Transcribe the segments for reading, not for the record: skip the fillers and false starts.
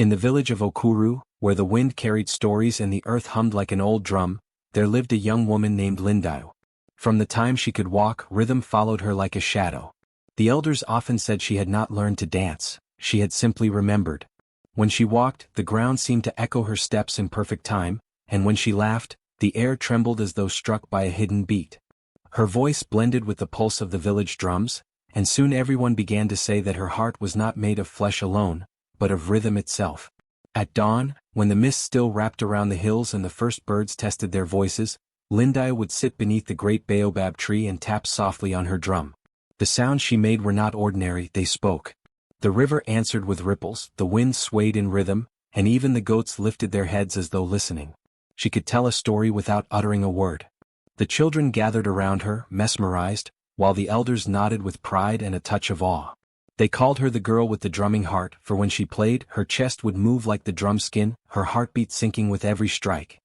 In the village of Okuru, where the wind carried stories and the earth hummed like an old drum, there lived a young woman named Lindau. From the time she could walk, rhythm followed her like a shadow. The elders often said she had not learned to dance, she had simply remembered. When she walked, the ground seemed to echo her steps in perfect time, and when she laughed, the air trembled as though struck by a hidden beat. Her voice blended with the pulse of the village drums, and soon everyone began to say that her heart was not made of flesh alone, but of rhythm itself. At dawn, when the mist still wrapped around the hills and the first birds tested their voices, Lindau would sit beneath the great baobab tree and tap softly on her drum. The sounds she made were not ordinary, they spoke. The river answered with ripples, the wind swayed in rhythm, and even the goats lifted their heads as though listening. She could tell a story without uttering a word. The children gathered around her, mesmerized, while the elders nodded with pride and a touch of awe. They called her the girl with the drumming heart, for when she played, her chest would move like the drum skin, her heartbeat syncing with every strike.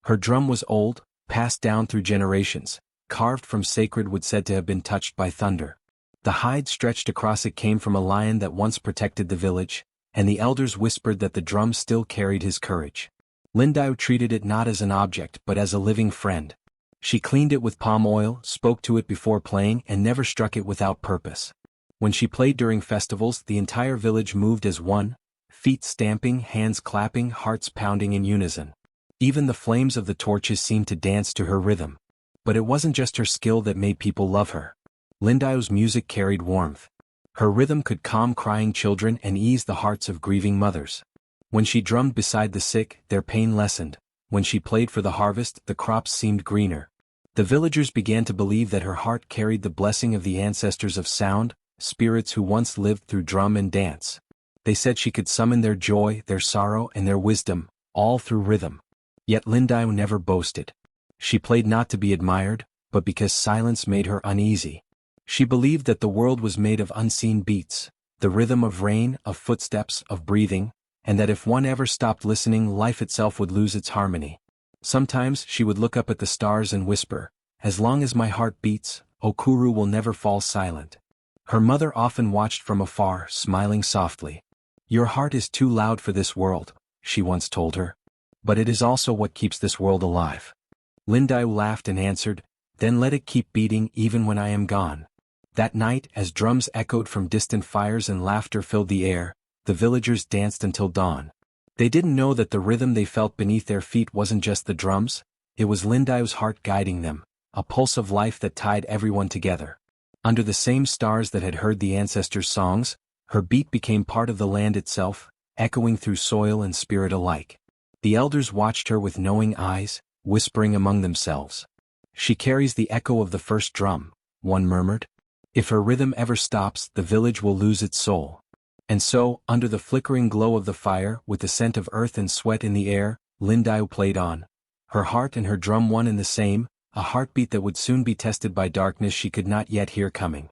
Her drum was old, passed down through generations, carved from sacred wood said to have been touched by thunder. The hide stretched across it came from a lion that once protected the village, and the elders whispered that the drum still carried his courage. Lindau treated it not as an object but as a living friend. She cleaned it with palm oil, spoke to it before playing, and never struck it without purpose. When she played during festivals, the entire village moved as one, feet stamping, hands clapping, hearts pounding in unison. Even the flames of the torches seemed to dance to her rhythm. But it wasn't just her skill that made people love her. Lindau's music carried warmth. Her rhythm could calm crying children and ease the hearts of grieving mothers. When she drummed beside the sick, their pain lessened. When she played for the harvest, the crops seemed greener. The villagers began to believe that her heart carried the blessing of the ancestors of sound, spirits who once lived through drum and dance. They said she could summon their joy, their sorrow, and their wisdom, all through rhythm. Yet Lindau never boasted. She played not to be admired, but because silence made her uneasy. She believed that the world was made of unseen beats, the rhythm of rain, of footsteps, of breathing, and that if one ever stopped listening, life itself would lose its harmony. Sometimes she would look up at the stars and whisper, "As long as my heart beats, Okuru will never fall silent." Her mother often watched from afar, smiling softly. "Your heart is too loud for this world," she once told her. "But it is also what keeps this world alive." Lindau laughed and answered, "Then let it keep beating even when I am gone." That night, as drums echoed from distant fires and laughter filled the air, the villagers danced until dawn. They didn't know that the rhythm they felt beneath their feet wasn't just the drums, it was Lindau's heart guiding them, a pulse of life that tied everyone together. Under the same stars that had heard the ancestors' songs, her beat became part of the land itself, echoing through soil and spirit alike. The elders watched her with knowing eyes, whispering among themselves. "She carries the echo of the first drum," one murmured. "If her rhythm ever stops, the village will lose its soul." And so, under the flickering glow of the fire, with the scent of earth and sweat in the air, Lindau played on. Her heart and her drum one and the same, a heartbeat that would soon be tested by darkness she could not yet hear coming.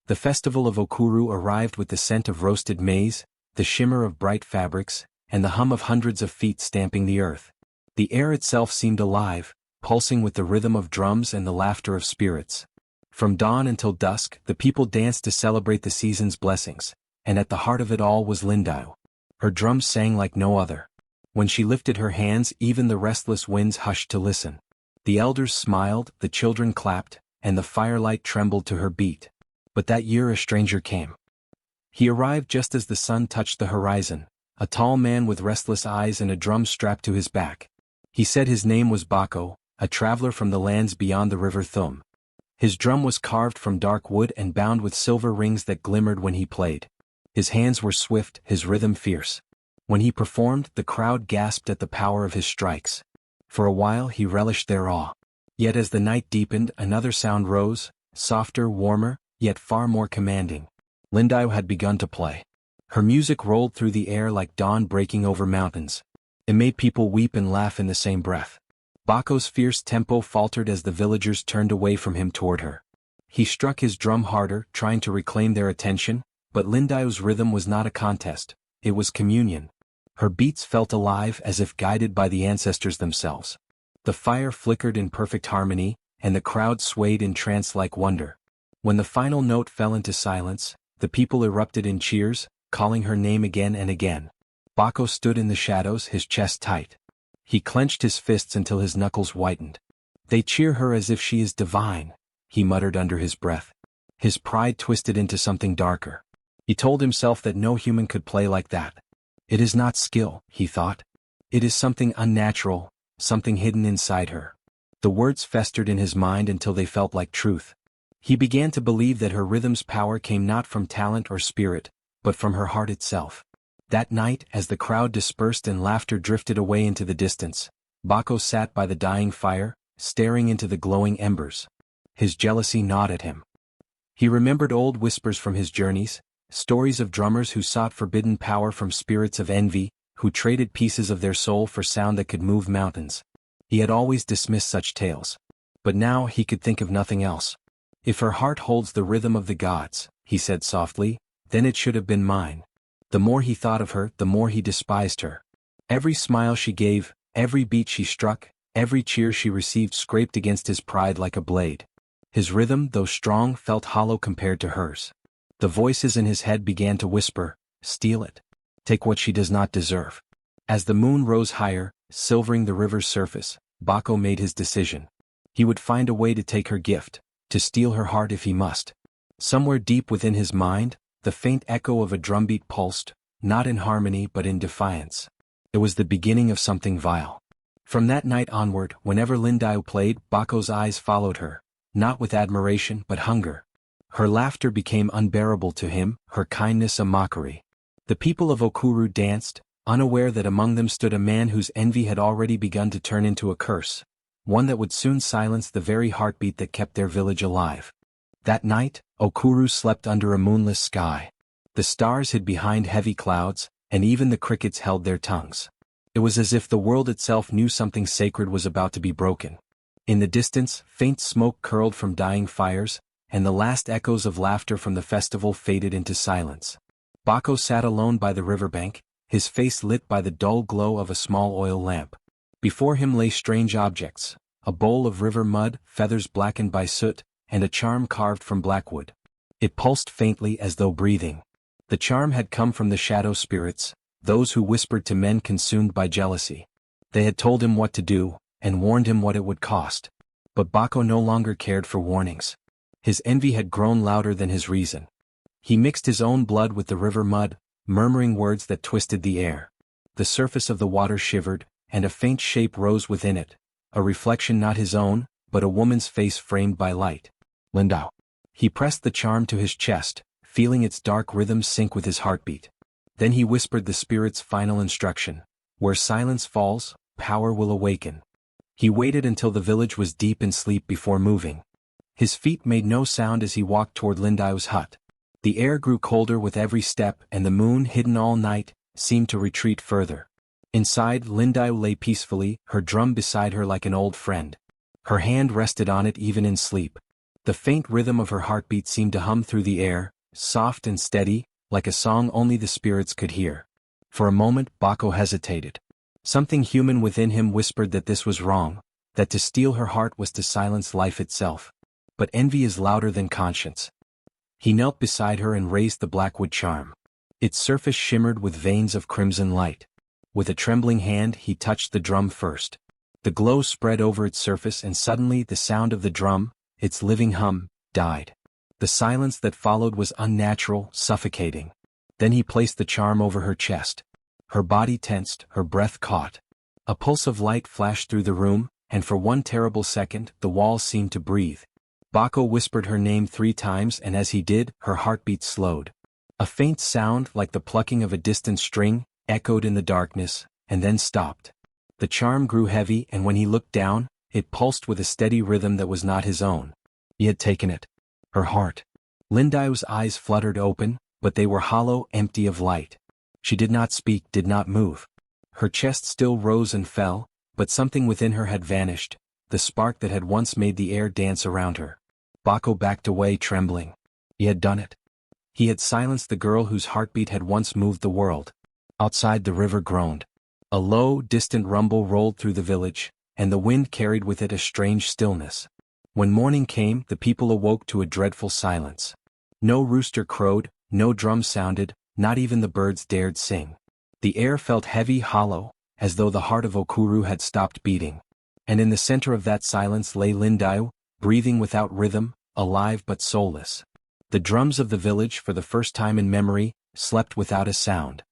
The festival of Okuru arrived with the scent of roasted maize, the shimmer of bright fabrics, and the hum of hundreds of feet stamping the earth. The air itself seemed alive, pulsing with the rhythm of drums and the laughter of spirits. From dawn until dusk, the people danced to celebrate the season's blessings, and at the heart of it all was Lindau. Her drums sang like no other. When she lifted her hands, even the restless winds hushed to listen. The elders smiled, the children clapped, and the firelight trembled to her beat. But that year a stranger came. He arrived just as the sun touched the horizon, a tall man with restless eyes and a drum strapped to his back. He said his name was Bako, a traveler from the lands beyond the river Thum. His drum was carved from dark wood and bound with silver rings that glimmered when he played. His hands were swift, his rhythm fierce. When he performed, the crowd gasped at the power of his strikes. For a while he relished their awe. Yet as the night deepened, another sound rose, softer, warmer, yet far more commanding. Lindau had begun to play. Her music rolled through the air like dawn breaking over mountains. It made people weep and laugh in the same breath. Bako's fierce tempo faltered as the villagers turned away from him toward her. He struck his drum harder, trying to reclaim their attention, but Lindau's rhythm was not a contest, it was communion. Her beats felt alive as if guided by the ancestors themselves. The fire flickered in perfect harmony, and the crowd swayed in trance-like wonder. When the final note fell into silence, the people erupted in cheers, calling her name again and again. Bako stood in the shadows, his chest tight. He clenched his fists until his knuckles whitened. "They cheer her as if she is divine," he muttered under his breath. His pride twisted into something darker. He told himself that no human could play like that. "It is not skill," he thought. "It is something unnatural, something hidden inside her." The words festered in his mind until they felt like truth. He began to believe that her rhythm's power came not from talent or spirit, but from her heart itself. That night, as the crowd dispersed and laughter drifted away into the distance, Bako sat by the dying fire, staring into the glowing embers. His jealousy gnawed at him. He remembered old whispers from his journeys, stories of drummers who sought forbidden power from spirits of envy, who traded pieces of their soul for sound that could move mountains. He had always dismissed such tales. But now he could think of nothing else. "If her heart holds the rhythm of the gods," he said softly, "then it should have been mine." The more he thought of her, the more he despised her. Every smile she gave, every beat she struck, every cheer she received scraped against his pride like a blade. His rhythm, though strong, felt hollow compared to hers. The voices in his head began to whisper, "Steal it. Take what she does not deserve." As the moon rose higher, silvering the river's surface, Bako made his decision. He would find a way to take her gift, to steal her heart if he must. Somewhere deep within his mind, the faint echo of a drumbeat pulsed, not in harmony but in defiance. It was the beginning of something vile. From that night onward, whenever Lindiao played, Bako's eyes followed her, not with admiration but hunger. Her laughter became unbearable to him, her kindness a mockery. The people of Okuru danced, unaware that among them stood a man whose envy had already begun to turn into a curse, one that would soon silence the very heartbeat that kept their village alive. That night, Okuru slept under a moonless sky. The stars hid behind heavy clouds, and even the crickets held their tongues. It was as if the world itself knew something sacred was about to be broken. In the distance, faint smoke curled from dying fires, and the last echoes of laughter from the festival faded into silence. Bako sat alone by the riverbank, his face lit by the dull glow of a small oil lamp. Before him lay strange objects, a bowl of river mud, feathers blackened by soot, and a charm carved from blackwood. It pulsed faintly as though breathing. The charm had come from the shadow spirits, those who whispered to men consumed by jealousy. They had told him what to do, and warned him what it would cost. But Bako no longer cared for warnings. His envy had grown louder than his reason. He mixed his own blood with the river mud, murmuring words that twisted the air. The surface of the water shivered, and a faint shape rose within it, a reflection not his own, but a woman's face framed by light. "Lindau." He pressed the charm to his chest, feeling its dark rhythm sync with his heartbeat. Then he whispered the spirit's final instruction: "Where silence falls, power will awaken." He waited until the village was deep in sleep before moving. His feet made no sound as he walked toward Lindau's hut. The air grew colder with every step, and the moon, hidden all night, seemed to retreat further. Inside, Lindau lay peacefully, her drum beside her like an old friend. Her hand rested on it even in sleep. The faint rhythm of her heartbeat seemed to hum through the air, soft and steady, like a song only the spirits could hear. For a moment, Bako hesitated. Something human within him whispered that this was wrong, that to steal her heart was to silence life itself. But envy is louder than conscience. He knelt beside her and raised the blackwood charm. Its surface shimmered with veins of crimson light. With a trembling hand, he touched the drum first. The glow spread over its surface, and suddenly the sound of the drum, its living hum, died. The silence that followed was unnatural, suffocating. Then he placed the charm over her chest. Her body tensed, her breath caught. A pulse of light flashed through the room, and for one terrible second, the walls seemed to breathe. Bako whispered her name 3 times, and as he did, her heartbeat slowed. A faint sound, like the plucking of a distant string, echoed in the darkness, and then stopped. The charm grew heavy, and when he looked down, it pulsed with a steady rhythm that was not his own. He had taken it. Her heart. Lindau's eyes fluttered open, but they were hollow, empty of light. She did not speak, did not move. Her chest still rose and fell, but something within her had vanished, the spark that had once made the air dance around her. Bako backed away, trembling. He had done it. He had silenced the girl whose heartbeat had once moved the world. Outside, the river groaned. A low, distant rumble rolled through the village, and the wind carried with it a strange stillness. When morning came, the people awoke to a dreadful silence. No rooster crowed, no drum sounded, not even the birds dared sing. The air felt heavy, hollow, as though the heart of Okuru had stopped beating. And in the center of that silence lay Lindayu, breathing without rhythm, alive but soulless. The drums of the village, for the first time in memory, slept without a sound.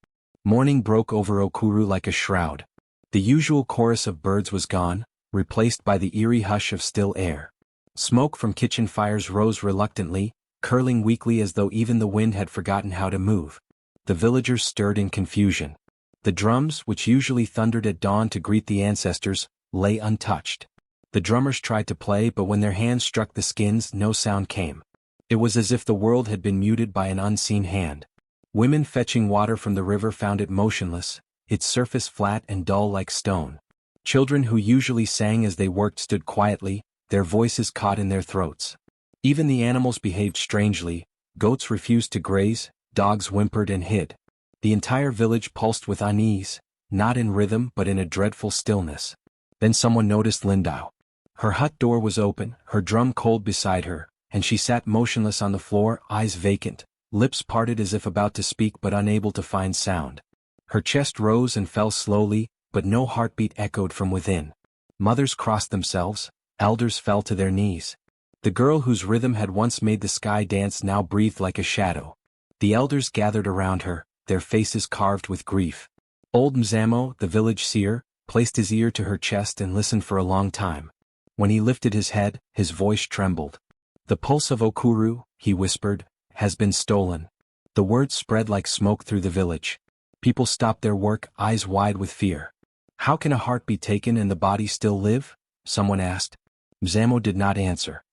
Morning broke over Okuru like a shroud. The usual chorus of birds was gone, replaced by the eerie hush of still air. Smoke from kitchen fires rose reluctantly, curling weakly as though even the wind had forgotten how to move. The villagers stirred in confusion. The drums, which usually thundered at dawn to greet the ancestors, lay untouched. The drummers tried to play, but when their hands struck the skins, no sound came. It was as if the world had been muted by an unseen hand. Women fetching water from the river found it motionless, its surface flat and dull like stone. Children who usually sang as they worked stood quietly, their voices caught in their throats. Even the animals behaved strangely. Goats refused to graze, dogs whimpered and hid. The entire village pulsed with unease, not in rhythm but in a dreadful stillness. Then someone noticed Lindayu. Her hut door was open, her drum cold beside her, and she sat motionless on the floor, eyes vacant, lips parted as if about to speak but unable to find sound. Her chest rose and fell slowly, but no heartbeat echoed from within. Mothers crossed themselves, elders fell to their knees. The girl whose rhythm had once made the sky dance now breathed like a shadow. The elders gathered around her, their faces carved with grief. Old Mzamo, the village seer, placed his ear to her chest and listened for a long time. When he lifted his head, his voice trembled. "The pulse of Okuru," he whispered, "has been stolen." The words spread like smoke through the village. People stopped their work, eyes wide with fear. "How can a heart be taken and the body still live?" someone asked. Mzamo did not answer.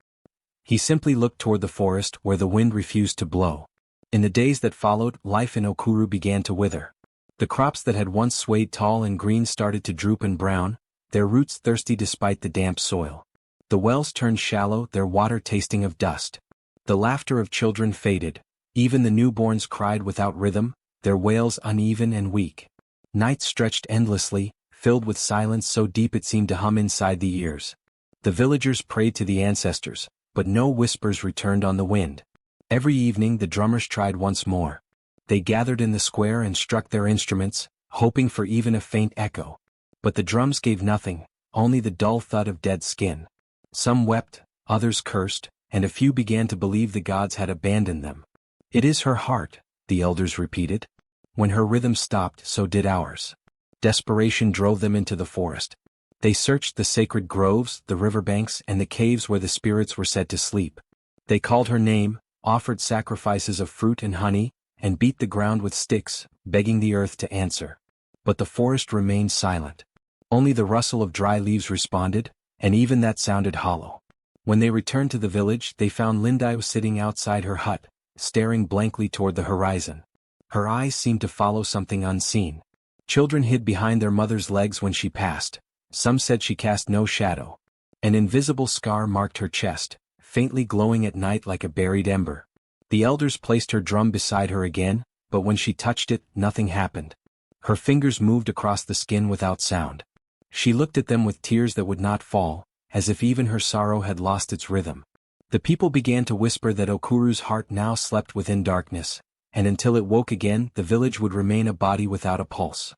He simply looked toward the forest where the wind refused to blow. In the days that followed, life in Okuru began to wither. The crops that had once swayed tall and green started to droop and brown, their roots thirsty despite the damp soil. The wells turned shallow, their water tasting of dust. The laughter of children faded. Even the newborns cried without rhythm, their wails uneven and weak. Nights stretched endlessly, filled with silence so deep it seemed to hum inside the ears. The villagers prayed to the ancestors, but no whispers returned on the wind. Every evening the drummers tried once more. They gathered in the square and struck their instruments, hoping for even a faint echo. But the drums gave nothing, only the dull thud of dead skin. Some wept, others cursed, and a few began to believe the gods had abandoned them. "It is her heart," the elders repeated. "When her rhythm stopped, so did ours." Desperation drove them into the forest. They searched the sacred groves, the riverbanks, and the caves where the spirits were said to sleep. They called her name, offered sacrifices of fruit and honey, and beat the ground with sticks, begging the earth to answer. But the forest remained silent. Only the rustle of dry leaves responded, and even that sounded hollow. When they returned to the village, they found Lindayu sitting outside her hut, staring blankly toward the horizon. Her eyes seemed to follow something unseen. Children hid behind their mother's legs when she passed. Some said she cast no shadow. An invisible scar marked her chest, faintly glowing at night like a buried ember. The elders placed her drum beside her again, but when she touched it, nothing happened. Her fingers moved across the skin without sound. She looked at them with tears that would not fall, as if even her sorrow had lost its rhythm. The people began to whisper that Okuru's heart now slept within darkness, and until it woke again, the village would remain a body without a pulse.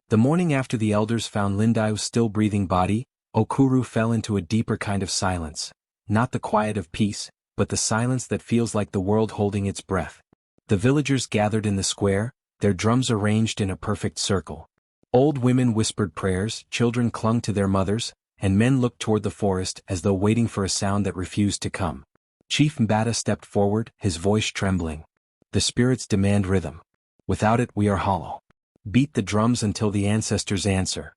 The morning after the elders found Lindayu's still breathing body, Okuru fell into a deeper kind of silence. Not the quiet of peace, but the silence that feels like the world holding its breath. The villagers gathered in the square, their drums arranged in a perfect circle. Old women whispered prayers, children clung to their mothers, and men looked toward the forest as though waiting for a sound that refused to come. Chief Mbata stepped forward, his voice trembling. "The spirits demand rhythm. Without it we are hollow. Beat the drums until the ancestors answer."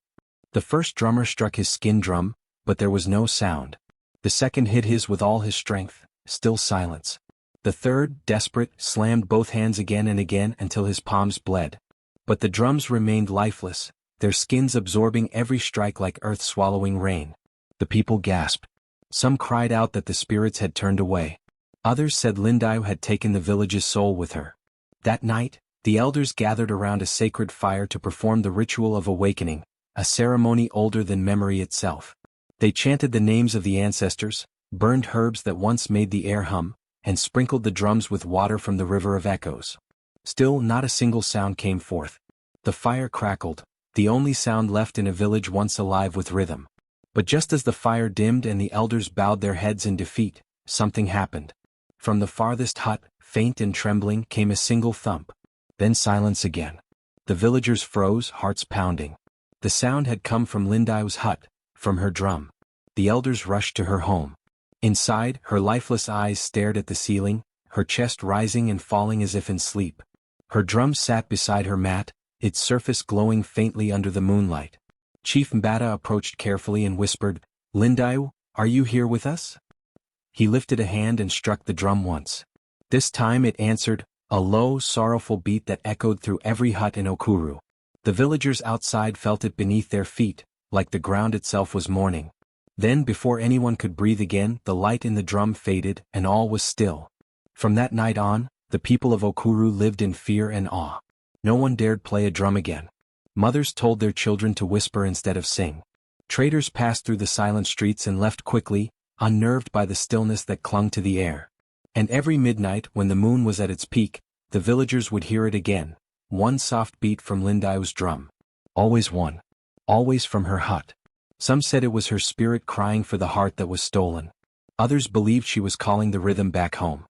The first drummer struck his skin drum, but there was no sound. The second hit his with all his strength, still silence. The third, desperate, slammed both hands again and again until his palms bled. But the drums remained lifeless, their skins absorbing every strike like earth swallowing rain. The people gasped. Some cried out that the spirits had turned away. Others said Lindayu had taken the village's soul with her. That night, the elders gathered around a sacred fire to perform the ritual of awakening, a ceremony older than memory itself. They chanted the names of the ancestors, burned herbs that once made the air hum, and sprinkled the drums with water from the river of echoes. Still not a single sound came forth. The fire crackled, the only sound left in a village once alive with rhythm. But just as the fire dimmed and the elders bowed their heads in defeat, something happened. From the farthest hut, faint and trembling, came a single thump. Then silence again. The villagers froze, hearts pounding. The sound had come from Lindau's hut, from her drum. The elders rushed to her home. Inside, her lifeless eyes stared at the ceiling, her chest rising and falling as if in sleep. Her drum sat beside her mat, its surface glowing faintly under the moonlight. Chief Mbata approached carefully and whispered, "Lindau, are you here with us?" He lifted a hand and struck the drum once. This time it answered, a low, sorrowful beat that echoed through every hut in Okuru. The villagers outside felt it beneath their feet, like the ground itself was mourning. Then, before anyone could breathe again, the light in the drum faded, and all was still. From that night on, the people of Okuru lived in fear and awe. No one dared play a drum again. Mothers told their children to whisper instead of sing. Traders passed through the silent streets and left quickly, unnerved by the stillness that clung to the air. And every midnight, when the moon was at its peak, the villagers would hear it again, one soft beat from Lindau's drum. Always one. Always from her hut. Some said it was her spirit crying for the heart that was stolen. Others believed she was calling the rhythm back home.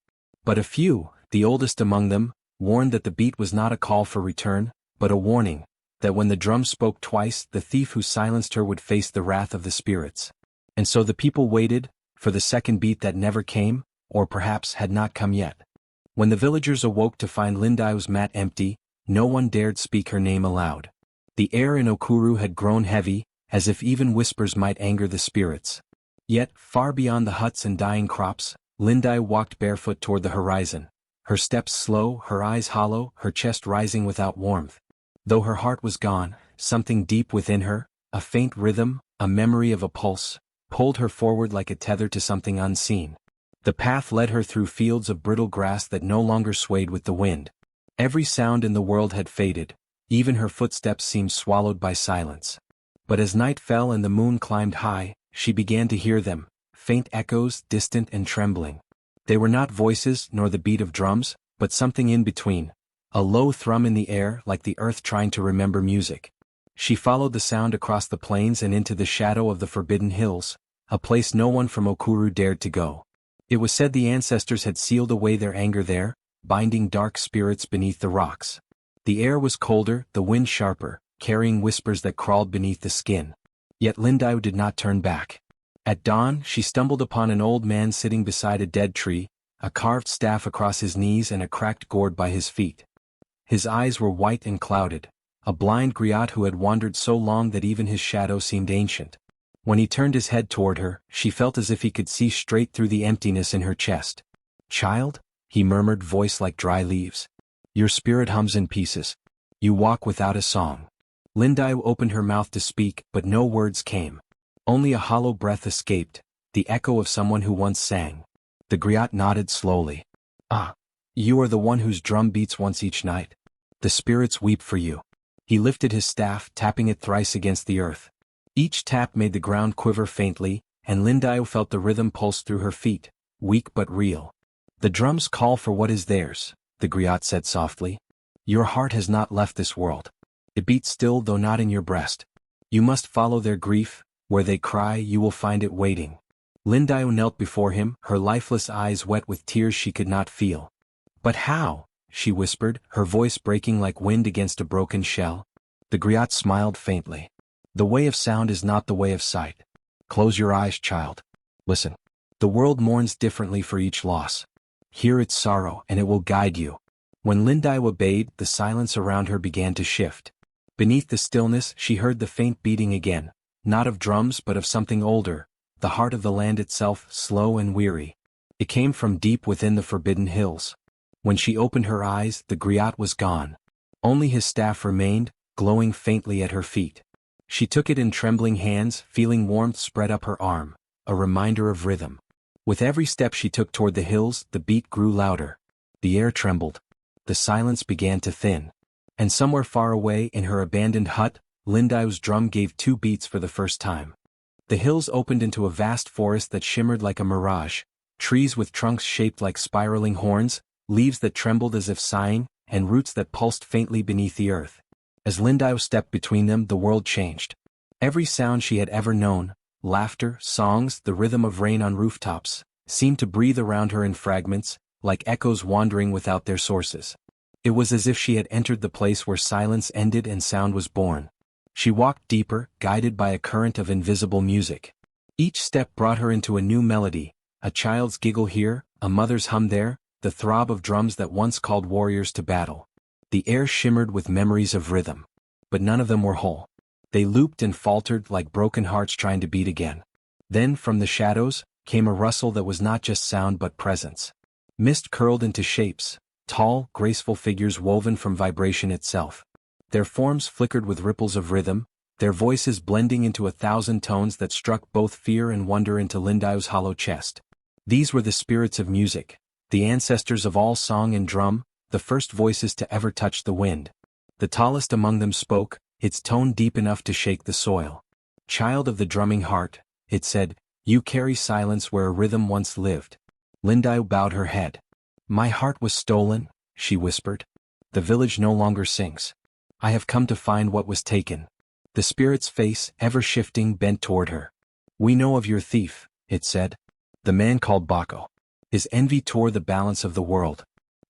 But a few, the oldest among them, warned that the beat was not a call for return, but a warning, that when the drum spoke twice, the thief who silenced her would face the wrath of the spirits. And so the people waited, for the second beat that never came, or perhaps had not come yet. When the villagers awoke to find Lindau's mat empty, no one dared speak her name aloud. The air in Okuru had grown heavy, as if even whispers might anger the spirits. Yet, far beyond the huts and dying crops, Lindau walked barefoot toward the horizon, her steps slow, her eyes hollow, her chest rising without warmth. Though her heart was gone, something deep within her, a faint rhythm, a memory of a pulse, pulled her forward like a tether to something unseen. The path led her through fields of brittle grass that no longer swayed with the wind. Every sound in the world had faded, even her footsteps seemed swallowed by silence. But as night fell and the moon climbed high, she began to hear them, faint echoes, distant and trembling. They were not voices nor the beat of drums, but something in between, a low thrum in the air like the earth trying to remember music. She followed the sound across the plains and into the shadow of the Forbidden Hills, a place no one from Okuru dared to go. It was said the ancestors had sealed away their anger there, binding dark spirits beneath the rocks. The air was colder, the wind sharper, carrying whispers that crawled beneath the skin. Yet Lindau did not turn back. At dawn, she stumbled upon an old man sitting beside a dead tree, a carved staff across his knees and a cracked gourd by his feet. His eyes were white and clouded, a blind griot who had wandered so long that even his shadow seemed ancient. When he turned his head toward her, she felt as if he could see straight through the emptiness in her chest. "Child?" he murmured, voice like dry leaves. "Your spirit hums in pieces. You walk without a song." Lindau opened her mouth to speak, but no words came. Only a hollow breath escaped, the echo of someone who once sang. The griot nodded slowly. "Ah, you are the one whose drum beats once each night. The spirits weep for you." He lifted his staff, tapping it thrice against the earth. Each tap made the ground quiver faintly, and Lindau felt the rhythm pulse through her feet, weak but real. "The drums call for what is theirs," the griot said softly. "Your heart has not left this world. It beats still though not in your breast. You must follow their grief, where they cry you will find it waiting." Lindau knelt before him, her lifeless eyes wet with tears she could not feel. "But how?" she whispered, her voice breaking like wind against a broken shell. The griot smiled faintly. "The way of sound is not the way of sight. Close your eyes, child. Listen. The world mourns differently for each loss. Hear its sorrow and it will guide you." When Lindau obeyed, the silence around her began to shift. Beneath the stillness she heard the faint beating again, not of drums but of something older, the heart of the land itself, slow and weary. It came from deep within the Forbidden Hills. When she opened her eyes, the griot was gone. Only his staff remained, glowing faintly at her feet. She took it in trembling hands, feeling warmth spread up her arm, a reminder of rhythm. With every step she took toward the hills, the beat grew louder. The air trembled. The silence began to thin. And somewhere far away in her abandoned hut, Lindau's drum gave 2 beats for the first time. The hills opened into a vast forest that shimmered like a mirage, trees with trunks shaped like spiraling horns, leaves that trembled as if sighing, and roots that pulsed faintly beneath the earth. As Lindau stepped between them, the world changed. Every sound she had ever known, laughter, songs, the rhythm of rain on rooftops, seemed to breathe around her in fragments, like echoes wandering without their sources. It was as if she had entered the place where silence ended and sound was born. She walked deeper, guided by a current of invisible music. Each step brought her into a new melody, a child's giggle here, a mother's hum there, the throb of drums that once called warriors to battle. The air shimmered with memories of rhythm. But none of them were whole. They looped and faltered like broken hearts trying to beat again. Then, from the shadows, came a rustle that was not just sound but presence. Mist curled into shapes, tall, graceful figures woven from vibration itself. Their forms flickered with ripples of rhythm, their voices blending into 1,000 tones that struck both fear and wonder into Lindau's hollow chest. These were the spirits of music, the ancestors of all song and drum, the first voices to ever touch the wind. The tallest among them spoke, its tone deep enough to shake the soil. "Child of the drumming heart," it said, "you carry silence where a rhythm once lived." Lindau bowed her head. "My heart was stolen," she whispered. "The village no longer sings. I have come to find what was taken." The spirit's face, ever shifting, bent toward her. "We know of your thief," it said. "The man called Baco. His envy tore the balance of the world.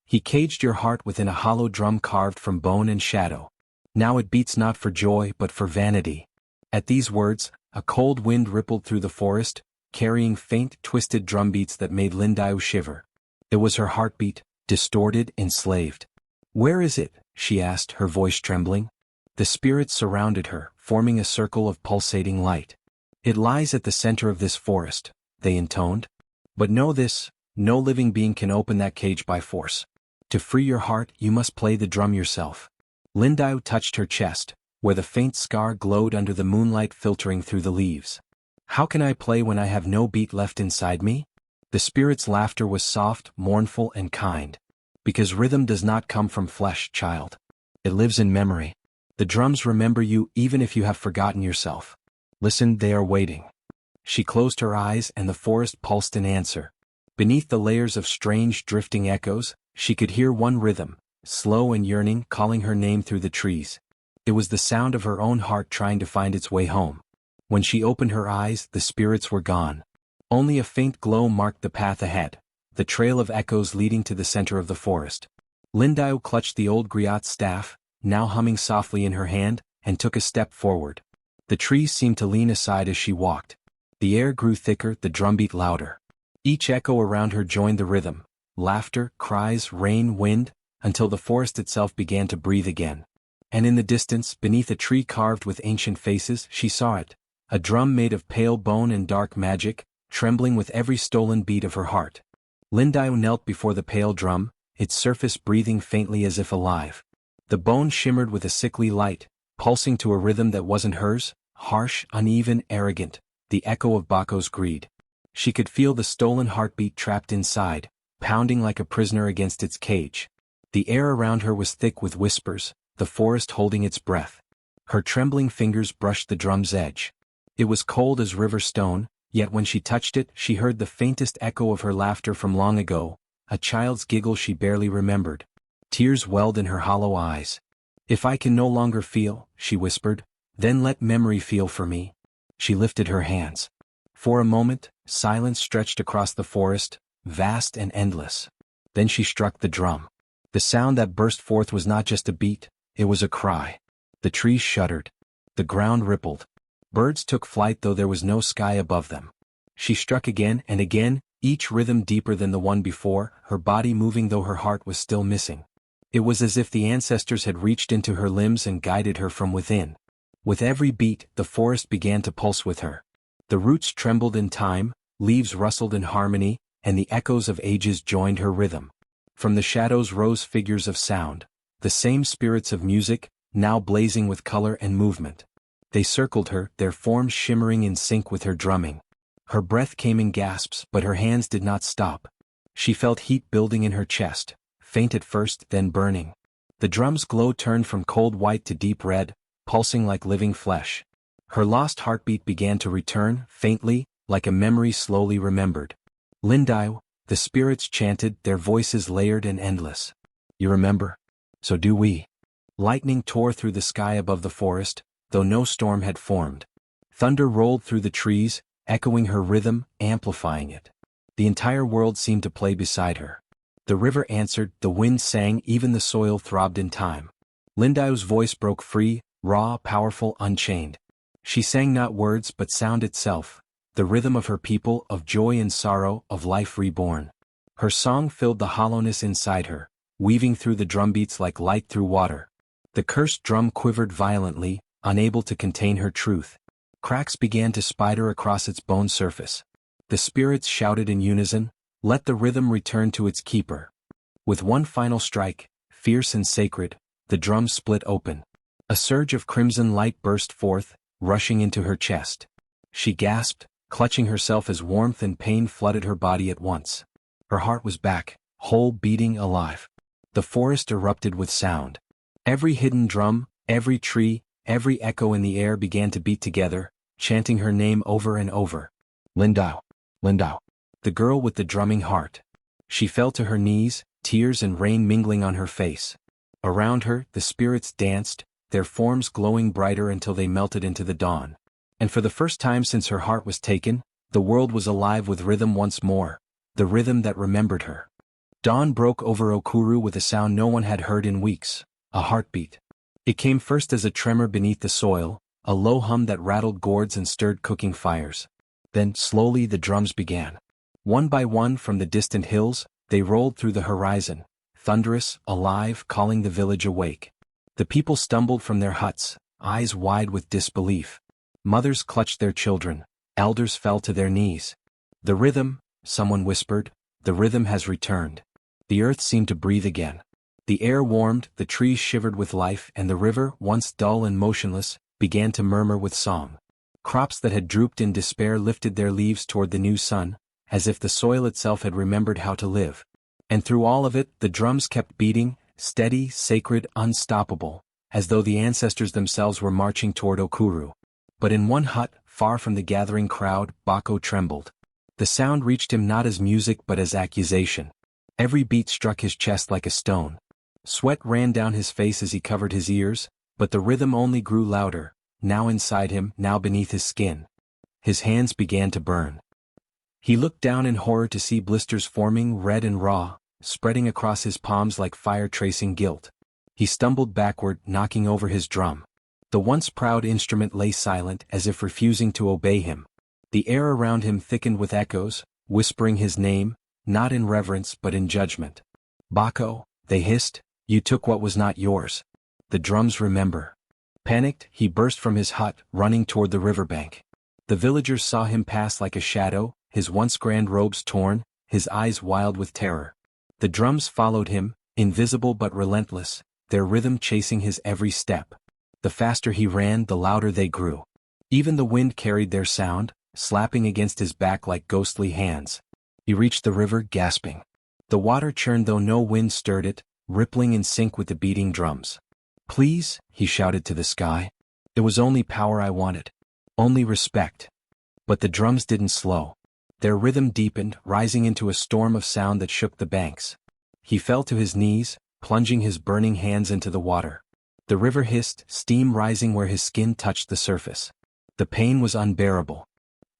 He caged your heart within a hollow drum carved from bone and shadow. Now it beats not for joy but for vanity." At these words, a cold wind rippled through the forest, carrying faint, twisted drumbeats that made Lindau shiver. It was her heartbeat, distorted, enslaved. "Where is it?" she asked, her voice trembling. The spirits surrounded her, forming a circle of pulsating light. "It lies at the center of this forest," they intoned. "But know this, no living being can open that cage by force. To free your heart, you must play the drum yourself." Lindau touched her chest, where the faint scar glowed under the moonlight filtering through the leaves. "How can I play when I have no beat left inside me?" The spirit's laughter was soft, mournful, and kind. "Because rhythm does not come from flesh, child. It lives in memory. The drums remember you even if you have forgotten yourself. Listen, they are waiting." She closed her eyes and the forest pulsed in answer. Beneath the layers of strange, drifting echoes, she could hear one rhythm, slow and yearning, calling her name through the trees. It was the sound of her own heart trying to find its way home. When she opened her eyes, the spirits were gone. Only a faint glow marked the path ahead, the trail of echoes leading to the center of the forest. Lindau clutched the old griot staff, now humming softly in her hand, and took a step forward. The trees seemed to lean aside as she walked. The air grew thicker, the drumbeat louder. Each echo around her joined the rhythm, laughter, cries, rain, wind, until the forest itself began to breathe again. And in the distance, beneath a tree carved with ancient faces, she saw it, a drum made of pale bone and dark magic, trembling with every stolen beat of her heart. Lindau knelt before the pale drum, its surface breathing faintly as if alive. The bone shimmered with a sickly light, pulsing to a rhythm that wasn't hers, harsh, uneven, arrogant, the echo of Baco's greed. She could feel the stolen heartbeat trapped inside, pounding like a prisoner against its cage. The air around her was thick with whispers, the forest holding its breath. Her trembling fingers brushed the drum's edge. It was cold as river stone, yet when she touched it, she heard the faintest echo of her laughter from long ago, a child's giggle she barely remembered. Tears welled in her hollow eyes. "If I can no longer feel," she whispered, "then let memory feel for me." She lifted her hands. For a moment, silence stretched across the forest, vast and endless. Then she struck the drum. The sound that burst forth was not just a beat, it was a cry. The trees shuddered. The ground rippled. Birds took flight though there was no sky above them. She struck again and again, each rhythm deeper than the one before, her body moving though her heart was still missing. It was as if the ancestors had reached into her limbs and guided her from within. With every beat, the forest began to pulse with her. The roots trembled in time, leaves rustled in harmony, and the echoes of ages joined her rhythm. From the shadows rose figures of sound, the same spirits of music, now blazing with color and movement. They circled her, their forms shimmering in sync with her drumming. Her breath came in gasps, but her hands did not stop. She felt heat building in her chest, faint at first, then burning. The drum's glow turned from cold white to deep red, pulsing like living flesh. Her lost heartbeat began to return, faintly, like a memory slowly remembered. "Lindau," the spirits chanted, their voices layered and endless. "You remember? So do we. Lightning tore through the sky above the forest, though no storm had formed. Thunder rolled through the trees, echoing her rhythm, amplifying it. The entire world seemed to play beside her. The river answered, the wind sang, even the soil throbbed in time. Lindau's voice broke free, raw, powerful, unchained. She sang not words but sound itself, the rhythm of her people, of joy and sorrow, of life reborn. Her song filled the hollowness inside her, weaving through the drumbeats like light through water. The cursed drum quivered violently, unable to contain her truth. Cracks began to spider across its bone surface. The spirits shouted in unison, "Let the rhythm return to its keeper." With one final strike, fierce and sacred, the drum split open. A surge of crimson light burst forth, rushing into her chest. She gasped, clutching herself as warmth and pain flooded her body at once. Her heart was back, whole, beating, alive. The forest erupted with sound. Every hidden drum, every tree, every echo in the air began to beat together, chanting her name over and over. Lindau, Lindau. The girl with the drumming heart. She fell to her knees, tears and rain mingling on her face. Around her, the spirits danced, their forms glowing brighter until they melted into the dawn. And for the first time since her heart was taken, the world was alive with rhythm once more, the rhythm that remembered her. Dawn broke over Okuru with a sound no one had heard in weeks, a heartbeat. It came first as a tremor beneath the soil, a low hum that rattled gourds and stirred cooking fires. Then, slowly the drums began. One by one from the distant hills, they rolled through the horizon, thunderous, alive, calling the village awake. The people stumbled from their huts, eyes wide with disbelief. Mothers clutched their children, elders fell to their knees. The rhythm, someone whispered, the rhythm has returned. The earth seemed to breathe again. The air warmed, the trees shivered with life, and the river, once dull and motionless, began to murmur with song. Crops that had drooped in despair lifted their leaves toward the new sun, as if the soil itself had remembered how to live. And through all of it, the drums kept beating, steady, sacred, unstoppable, as though the ancestors themselves were marching toward Okuru. But in one hut, far from the gathering crowd, Bako trembled. The sound reached him not as music but as accusation. Every beat struck his chest like a stone. Sweat ran down his face as he covered his ears, but the rhythm only grew louder, now inside him, now beneath his skin. His hands began to burn. He looked down in horror to see blisters forming, red and raw, spreading across his palms like fire tracing guilt. He stumbled backward, knocking over his drum. The once proud instrument lay silent, as if refusing to obey him. The air around him thickened with echoes, whispering his name, not in reverence but in judgment. "Bako," they hissed, "you took what was not yours." The drums remember. Panicked, he burst from his hut, running toward the riverbank. The villagers saw him pass like a shadow, his once grand robes torn, his eyes wild with terror. The drums followed him, invisible but relentless, their rhythm chasing his every step. The faster he ran, the louder they grew. Even the wind carried their sound, slapping against his back like ghostly hands. He reached the river, gasping. The water churned though no wind stirred it, rippling in sync with the beating drums. "Please," he shouted to the sky. "It was only power I wanted. Only respect." But the drums didn't slow. Their rhythm deepened, rising into a storm of sound that shook the banks. He fell to his knees, plunging his burning hands into the water. The river hissed, steam rising where his skin touched the surface. The pain was unbearable.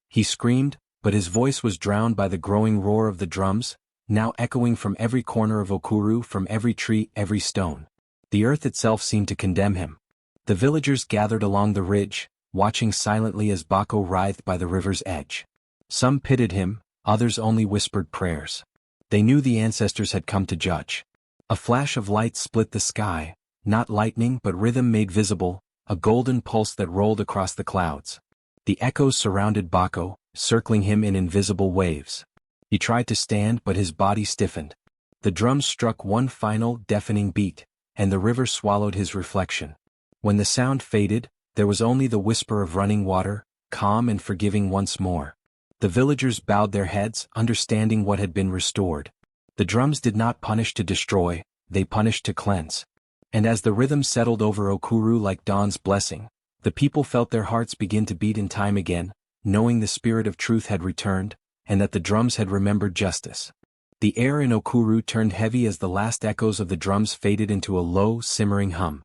He screamed, but his voice was drowned by the growing roar of the drums, now echoing from every corner of Okuru, from every tree, every stone. The earth itself seemed to condemn him. The villagers gathered along the ridge, watching silently as Bako writhed by the river's edge. Some pitied him, others only whispered prayers. They knew the ancestors had come to judge. A flash of light split the sky, not lightning but rhythm made visible, a golden pulse that rolled across the clouds. The echoes surrounded Bako, circling him in invisible waves. He tried to stand but his body stiffened. The drums struck one final, deafening beat, and the river swallowed his reflection. When the sound faded, there was only the whisper of running water, calm and forgiving once more. The villagers bowed their heads, understanding what had been restored. The drums did not punish to destroy, they punished to cleanse. And as the rhythm settled over Okuru like dawn's blessing, the people felt their hearts begin to beat in time again, knowing the spirit of truth had returned, and that the drums had remembered justice. The air in Okuru turned heavy as the last echoes of the drums faded into a low, simmering hum.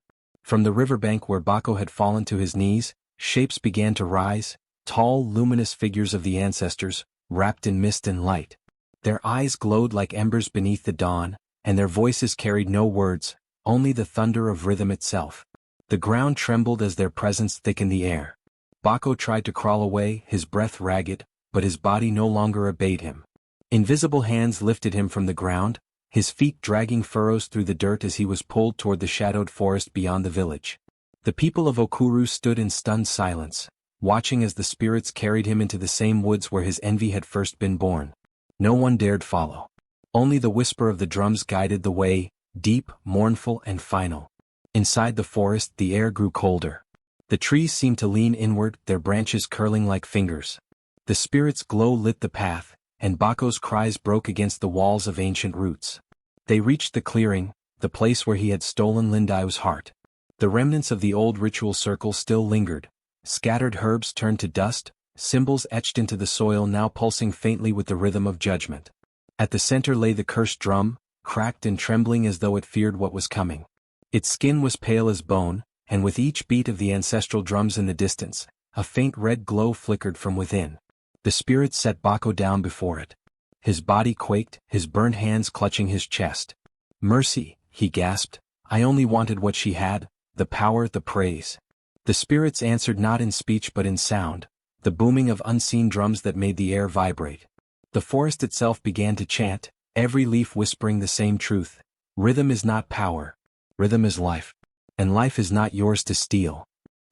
From the riverbank where Bako had fallen to his knees, shapes began to rise, tall, luminous figures of the ancestors, wrapped in mist and light. Their eyes glowed like embers beneath the dawn, and their voices carried no words, only the thunder of rhythm itself. The ground trembled as their presence thickened the air. Bako tried to crawl away, his breath ragged, but his body no longer obeyed him. Invisible hands lifted him from the ground, his feet dragging furrows through the dirt as he was pulled toward the shadowed forest beyond the village. The people of Okuru stood in stunned silence, watching as the spirits carried him into the same woods where his envy had first been born. No one dared follow. Only the whisper of the drums guided the way, deep, mournful, and final. Inside the forest, the air grew colder. The trees seemed to lean inward, their branches curling like fingers. The spirit's glow lit the path, and Bako's cries broke against the walls of ancient roots. They reached the clearing, the place where he had stolen Lindau's heart. The remnants of the old ritual circle still lingered. Scattered herbs turned to dust, symbols etched into the soil now pulsing faintly with the rhythm of judgment. At the center lay the cursed drum, cracked and trembling as though it feared what was coming. Its skin was pale as bone, and with each beat of the ancestral drums in the distance, a faint red glow flickered from within. The spirit set Bako down before it. His body quaked, his burned hands clutching his chest. "Mercy," he gasped, "I only wanted what she had, the power, the praise." The spirits answered not in speech but in sound, the booming of unseen drums that made the air vibrate. The forest itself began to chant, every leaf whispering the same truth. Rhythm is not power. Rhythm is life. And life is not yours to steal.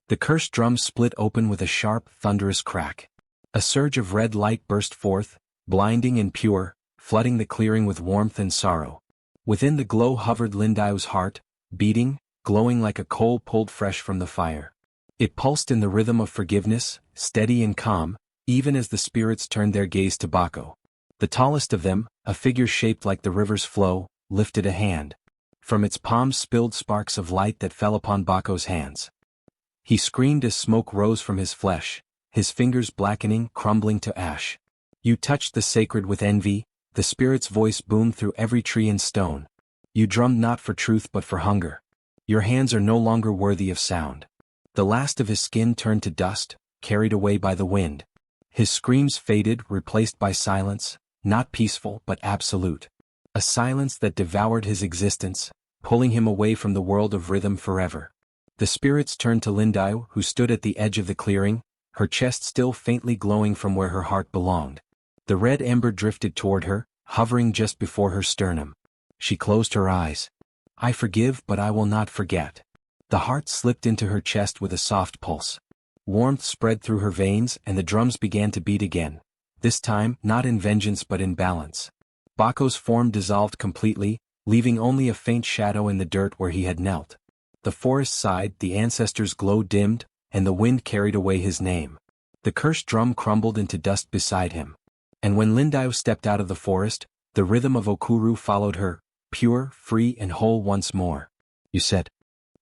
The cursed drums split open with a sharp, thunderous crack. A surge of red light burst forth, blinding and pure, flooding the clearing with warmth and sorrow. Within the glow hovered Lindau's heart, beating, glowing like a coal pulled fresh from the fire. It pulsed in the rhythm of forgiveness, steady and calm, even as the spirits turned their gaze to Bako. The tallest of them, a figure shaped like the river's flow, lifted a hand. From its palms spilled sparks of light that fell upon Bako's hands. He screamed as smoke rose from his flesh, his fingers blackening, crumbling to ash. "You touched the sacred with envy," the spirit's voice boomed through every tree and stone. "You drummed not for truth but for hunger. Your hands are no longer worthy of sound." The last of his skin turned to dust, carried away by the wind. His screams faded, replaced by silence, not peaceful but absolute. A silence that devoured his existence, pulling him away from the world of rhythm forever. The spirits turned to Lindau, who stood at the edge of the clearing, her chest still faintly glowing from where her heart belonged. The red ember drifted toward her, hovering just before her sternum. She closed her eyes. "I forgive, but I will not forget." The heart slipped into her chest with a soft pulse. Warmth spread through her veins and the drums began to beat again, this time not in vengeance but in balance. Bako's form dissolved completely, leaving only a faint shadow in the dirt where he had knelt. The forest sighed, the ancestors' glow dimmed, and the wind carried away his name. The cursed drum crumbled into dust beside him. And when Lindau stepped out of the forest, the rhythm of Okuru followed her, pure, free and whole once more. "You said."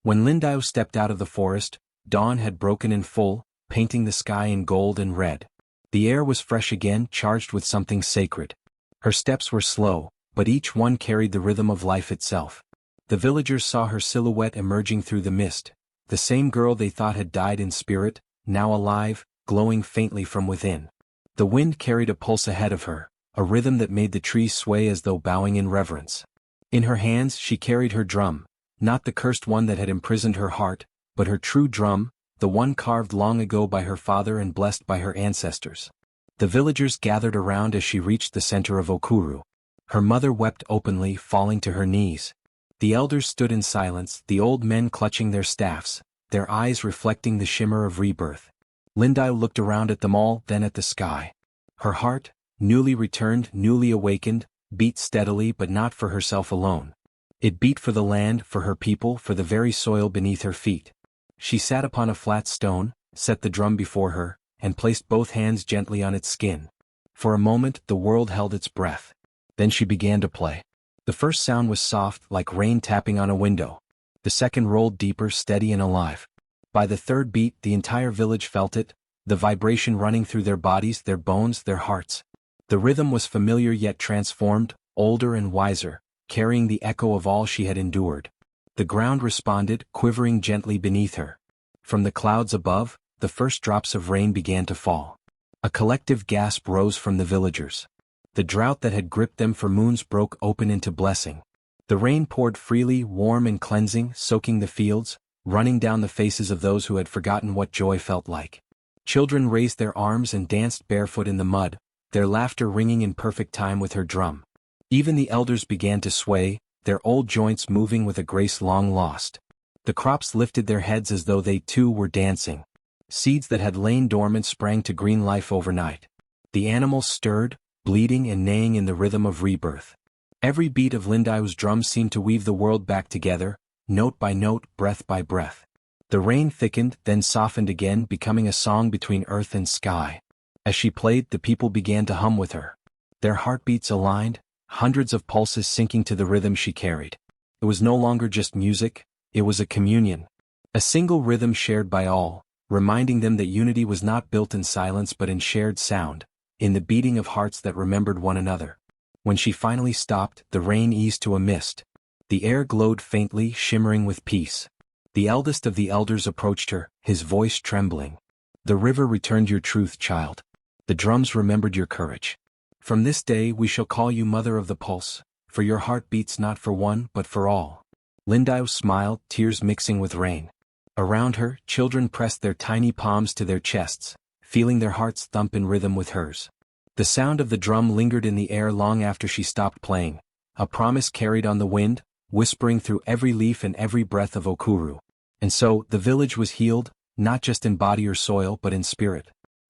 When Lindau stepped out of the forest, dawn had broken in full, painting the sky in gold and red. The air was fresh again, charged with something sacred. Her steps were slow, but each one carried the rhythm of life itself. The villagers saw her silhouette emerging through the mist, the same girl they thought had died in spirit, now alive, glowing faintly from within. The wind carried a pulse ahead of her, a rhythm that made the trees sway as though bowing in reverence. In her hands she carried her drum, not the cursed one that had imprisoned her heart, but her true drum, the one carved long ago by her father and blessed by her ancestors. The villagers gathered around as she reached the center of Okuru. Her mother wept openly, falling to her knees. The elders stood in silence, the old men clutching their staffs, their eyes reflecting the shimmer of rebirth. Lindau looked around at them all, then at the sky. Her heart, newly returned, newly awakened, beat steadily but not for herself alone. It beat for the land, for her people, for the very soil beneath her feet. She sat upon a flat stone, set the drum before her, and placed both hands gently on its skin. For a moment the world held its breath. Then she began to play. The first sound was soft, like rain tapping on a window. The second rolled deeper, steady and alive. By the third beat the entire village felt it, the vibration running through their bodies, their bones, their hearts. The rhythm was familiar yet transformed, older and wiser, carrying the echo of all she had endured. The ground responded, quivering gently beneath her. From the clouds above, the first drops of rain began to fall. A collective gasp rose from the villagers. The drought that had gripped them for moons broke open into blessing. The rain poured freely, warm and cleansing, soaking the fields, running down the faces of those who had forgotten what joy felt like. Children raised their arms and danced barefoot in the mud, their laughter ringing in perfect time with her drum. Even the elders began to sway, their old joints moving with a grace long lost. The crops lifted their heads as though they too were dancing. Seeds that had lain dormant sprang to green life overnight. The animals stirred, bleating and neighing in the rhythm of rebirth. Every beat of Lindau's drum seemed to weave the world back together, note by note, breath by breath. The rain thickened, then softened again, becoming a song between earth and sky. As she played, the people began to hum with her. Their heartbeats aligned, hundreds of pulses syncing to the rhythm she carried. It was no longer just music, it was a communion. A single rhythm shared by all, reminding them that unity was not built in silence but in shared sound, in the beating of hearts that remembered one another. When she finally stopped, the rain eased to a mist. The air glowed faintly, shimmering with peace. The eldest of the elders approached her, his voice trembling. "The river returned your truth, child. The drums remembered your courage. From this day we shall call you Mother of the Pulse, for your heart beats not for one but for all." Lindau smiled, tears mixing with rain. Around her, children pressed their tiny palms to their chests, feeling their hearts thump in rhythm with hers. The sound of the drum lingered in the air long after she stopped playing, a promise carried on the wind, whispering through every leaf and every breath of Okuru. And so, the village was healed, not just in body or soil but in spirit.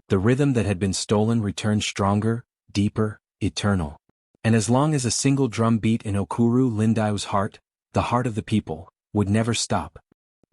The rhythm that had been stolen returned stronger, deeper, eternal. And as long as a single drum beat in Okuru Lindau's heart, the heart of the people, would never stop.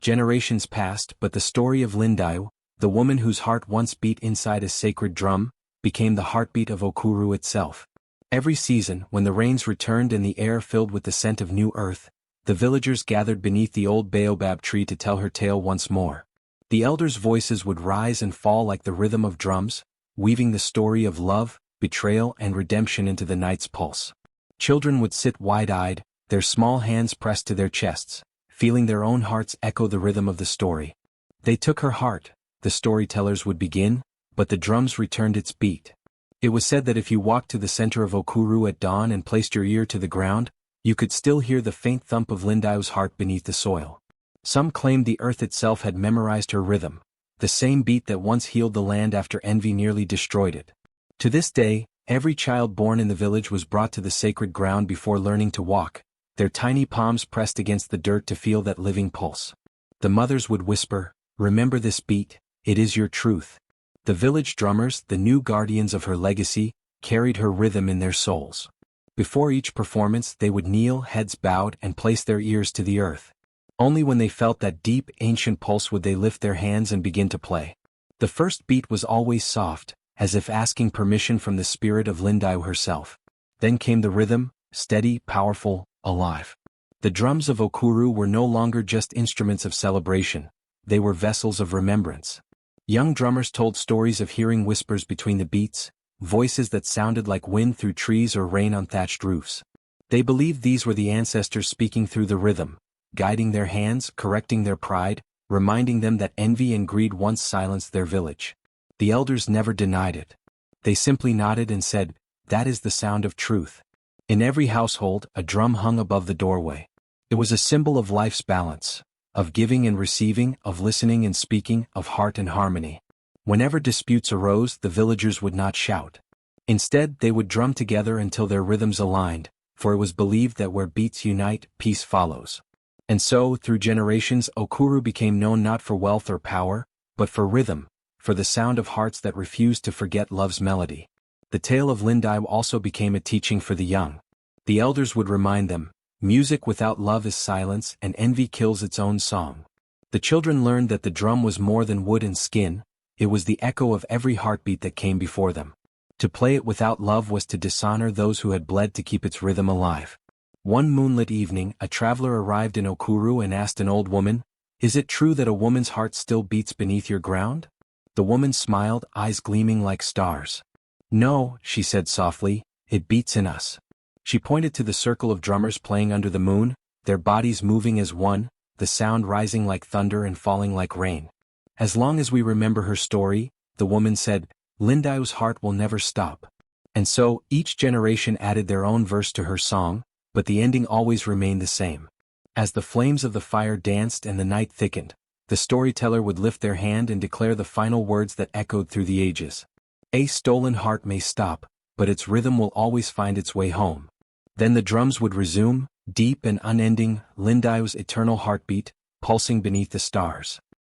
Generations passed, but the story of Lindau, the woman whose heart once beat inside a sacred drum, became the heartbeat of Okuru itself. Every season, when the rains returned and the air filled with the scent of new earth, the villagers gathered beneath the old baobab tree to tell her tale once more. The elders' voices would rise and fall like the rhythm of drums, weaving the story of love, betrayal and redemption into the night's pulse. Children would sit wide-eyed, their small hands pressed to their chests, feeling their own hearts echo the rhythm of the story. They took her heart, the storytellers would begin, but the drums returned its beat. It was said that if you walked to the center of Okuru at dawn and placed your ear to the ground, you could still hear the faint thump of Lindau's heart beneath the soil. Some claimed the earth itself had memorized her rhythm, the same beat that once healed the land after envy nearly destroyed it. To this day, every child born in the village was brought to the sacred ground before learning to walk, their tiny palms pressed against the dirt to feel that living pulse. The mothers would whisper, "Remember this beat, it is your truth." The village drummers, the new guardians of her legacy, carried her rhythm in their souls. Before each performance they would kneel, heads bowed, and place their ears to the earth. Only when they felt that deep, ancient pulse would they lift their hands and begin to play. The first beat was always soft, as if asking permission from the spirit of Lindau herself. Then came the rhythm, steady, powerful, alive. The drums of Okuru were no longer just instruments of celebration, they were vessels of remembrance. Young drummers told stories of hearing whispers between the beats, voices that sounded like wind through trees or rain on thatched roofs. They believed these were the ancestors speaking through the rhythm, guiding their hands, correcting their pride, reminding them that envy and greed once silenced their village. The elders never denied it. They simply nodded and said, "That is the sound of truth." In every household, a drum hung above the doorway. It was a symbol of life's balance, of giving and receiving, of listening and speaking, of heart and harmony. Whenever disputes arose, the villagers would not shout. Instead, they would drum together until their rhythms aligned, for it was believed that where beats unite, peace follows. And so, through generations, Okuru became known not for wealth or power, but for rhythm, for the sound of hearts that refused to forget love's melody. The tale of Lindau also became a teaching for the young. The elders would remind them, music without love is silence and envy kills its own song. The children learned that the drum was more than wood and skin, it was the echo of every heartbeat that came before them. To play it without love was to dishonor those who had bled to keep its rhythm alive. One moonlit evening, a traveler arrived in Okuru and asked an old woman, "Is it true that a woman's heart still beats beneath your ground?" The woman smiled, eyes gleaming like stars. "No," she said softly, "it beats in us." She pointed to the circle of drummers playing under the moon, their bodies moving as one, the sound rising like thunder and falling like rain. As long as we remember her story, the woman said, Lindau's heart will never stop. And so, each generation added their own verse to her song, but the ending always remained the same. As the flames of the fire danced and the night thickened, the storyteller would lift their hand and declare the final words that echoed through the ages. A stolen heart may stop, but its rhythm will always find its way home. Then the drums would resume, deep and unending, Lindau's eternal heartbeat, pulsing beneath the stars.